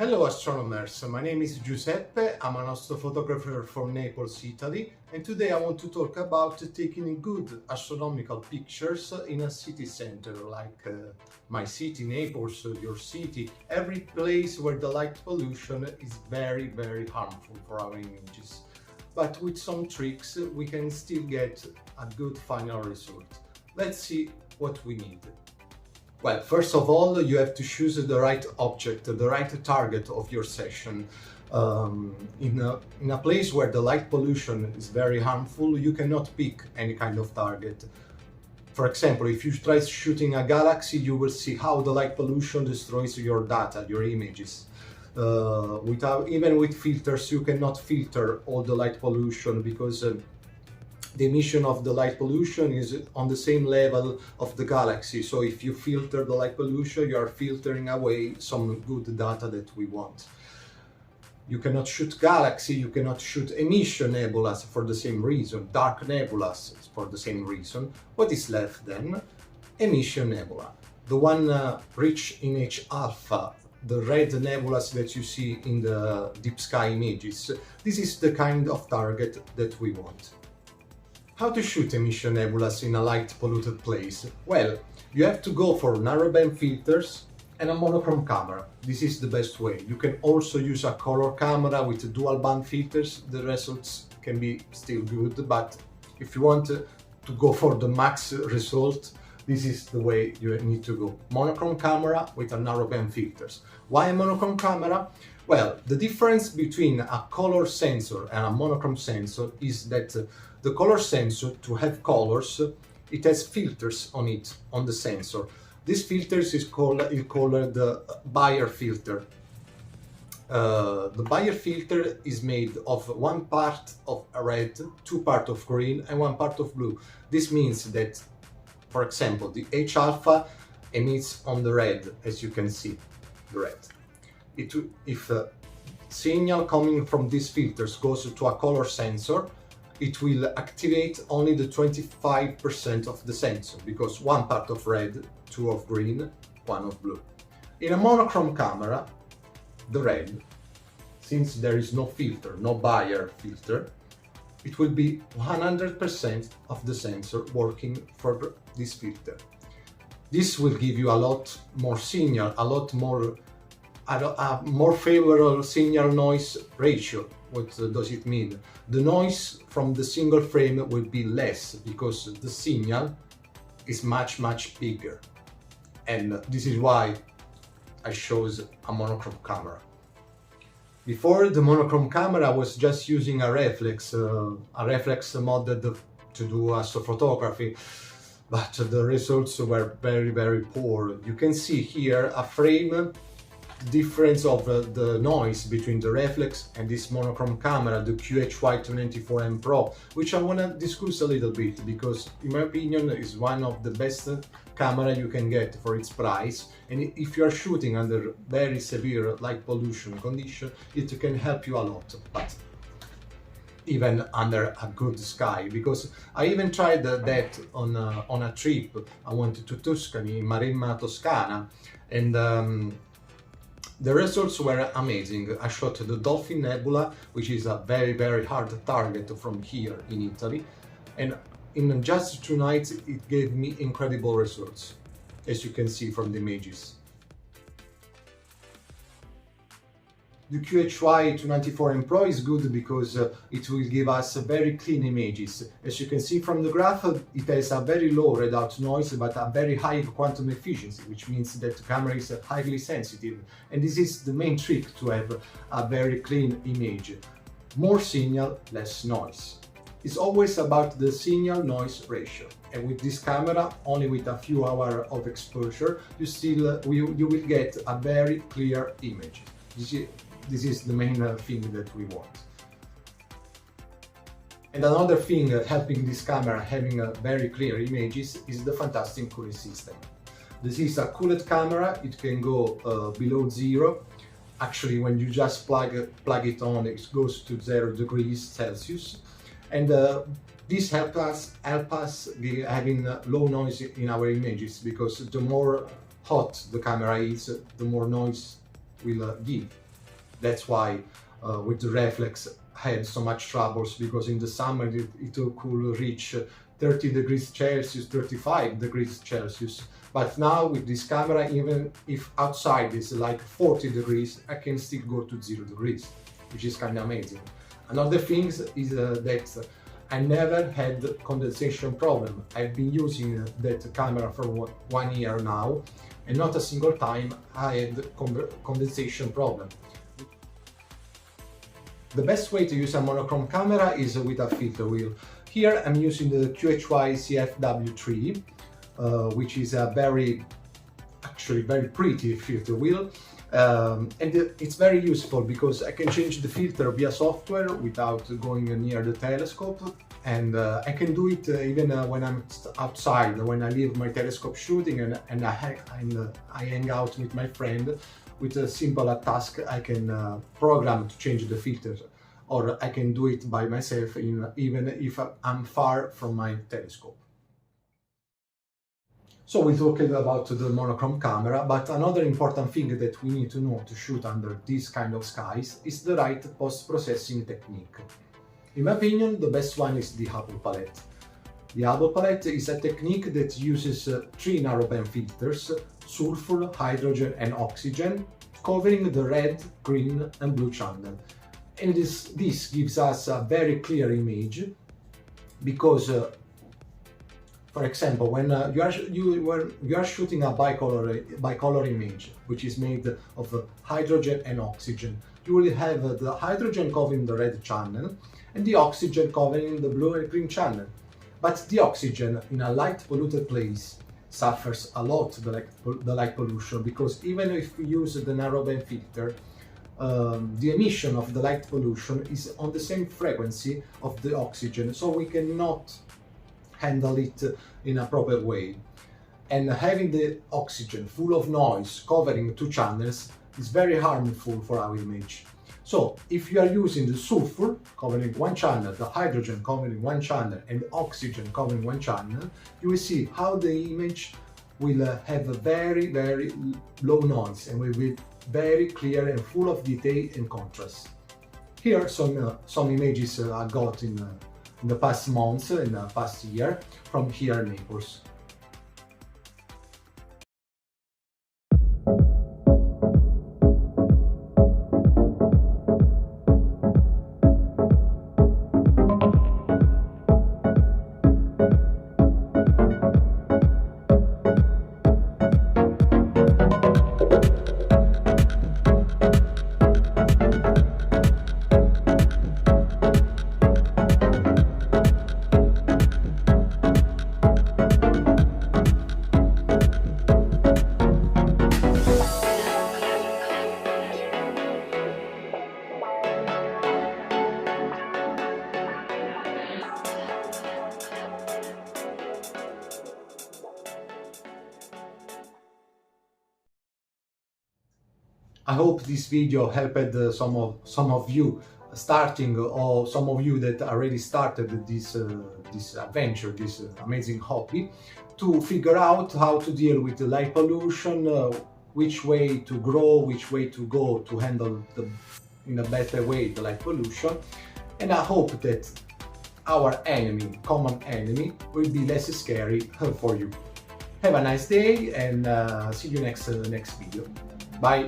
Hello astronomers, my name is Giuseppe, I'm an astrophotographer from Naples, Italy, and today I want to talk about taking good astronomical pictures in a city center like my city, Naples, your city, every place where the light pollution is very harmful for our images. But with some tricks we can still get a good final result. Let's see what we need. Well, first of all, you have to choose the right object, the right target of your session. In a place where the light pollution is very harmful, you cannot pick any kind of target. For example, if you try shooting a galaxy, you will see how the light pollution destroys your data, your images. Even with filters, you cannot filter all the light pollution because the emission of the light pollution is on the same level of the galaxy. So if you filter the light pollution, you are filtering away some good data that we want. You cannot shoot galaxy, you cannot shoot emission nebulas for the same reason, dark nebulas for the same reason. What is left then? Emission nebula. The one rich in H alpha, the red nebulas that you see in the deep sky images. This is the kind of target that we want. How to shoot emission nebulas in a light polluted place? Well, you have to go for narrowband filters and a monochrome camera. This is the best way. You can also use a color camera with dual band filters. The results can be still good, but if you want to go for the max result, this is the way you need to go. Monochrome camera with a narrowband filters. Why a monochrome camera? Well, the difference between a color sensor and a monochrome sensor is that the color sensor, to have colors, it has filters on it, on the sensor. This filters is called the Bayer filter. The Bayer filter is made of one part of red, two parts of green and one part of blue. This means that, for example, the H alpha emits on the red, as you can see, the red. If a signal coming from these filters goes to a color sensor, it will activate only the 25% of the sensor, because one part of red, two of green, one of blue. In a monochrome camera, the red, since there is no filter, no Bayer filter, it will be 100% of the sensor working for this filter. This will give you a lot more signal, a more favorable signal-noise ratio. What does it mean? The noise from the single frame will be less because the signal is much bigger. And this is why I chose a monochrome camera. Before, the monochrome camera was just using a reflex modded to do astrophotography, but the results were very poor. You can see here a frame difference of the noise between the reflex and this monochrome camera, the QHY294M Pro, which I want to discuss a little bit because in my opinion is one of the best camera you can get for its price, and if you are shooting under very severe light pollution condition, it can help you a lot, but even under a good sky, because I even tried that on a trip. I went to Tuscany, Maremma, Toscana, and the results were amazing. I shot the Dolphin Nebula, which is a very hard target from here in Italy, and in just 2 nights it gave me incredible results, as you can see from the images. The QHY294M Pro is good because it will give us very clean images. As you can see from the graph, it has a very low readout noise but a very high quantum efficiency, which means that the camera is highly sensitive. And this is the main trick, to have a very clean image. More signal, less noise. It's always about the signal-noise ratio. And with this camera, only with a few hours of exposure, you will get a very clear image. This is the main thing that we want. And another thing helping this camera having very clear images is the fantastic cooling system. This is a cooled camera, it can go below 0. Actually, when you just plug it on, it goes to 0 degrees Celsius. And this help us having low noise in our images, because the more hot the camera is, the more noise will give. That's why with the reflex had so much troubles, because in the summer it could reach 30 degrees Celsius, 35 degrees Celsius. But now with this camera, even if outside is like 40 degrees, I can still go to 0 degrees, which is kind of amazing. Another thing is that I never had condensation problem. I've been using that camera for 1 year now, and not a single time I had condensation problem. The best way to use a monochrome camera is with a filter wheel. Here I'm using the QHY294M, which is a very pretty filter wheel, and it's very useful because I can change the filter via software without going near the telescope, and I can do it even when I'm outside, when I leave my telescope shooting and I hang out with my friend. With a simple task I can program to change the filter, or I can do it by myself even if I'm far from my telescope. So we talked about the monochrome camera, but another important thing that we need to know to shoot under these kind of skies is the right post-processing technique. In my opinion, the best one is the Hubble palette. The Hubble palette is a technique that uses 3 narrowband filters, sulfur, hydrogen and oxygen, covering the red, green and blue channel. And this gives us a very clear image, because for example, when you are shooting a bicolor image, which is made of hydrogen and oxygen, you will have the hydrogen covering the red channel and the oxygen covering the blue and green channel. But the oxygen in a light polluted place suffers a lot the light pollution, because even if we use the narrowband filter, the emission of the light pollution is on the same frequency of the oxygen, so we cannot handle it in a proper way. And having the oxygen full of noise covering 2 channels is very harmful for our image. So if you are using the sulfur covering 1 channel, the hydrogen covering 1 channel and the oxygen covering 1 channel, you will see how the image will have a very low noise and will be very clear and full of detail and contrast. Here are some images I got in the past months, in the past year, from here in Naples. I hope this video helped some of you starting, or some of you that already started this adventure, this amazing hobby, to figure out how to deal with the light pollution, which way to grow, which way to go to handle in a better way the light pollution. And I hope that our enemy, common enemy, will be less scary for you. Have a nice day, and see you next video. Bye.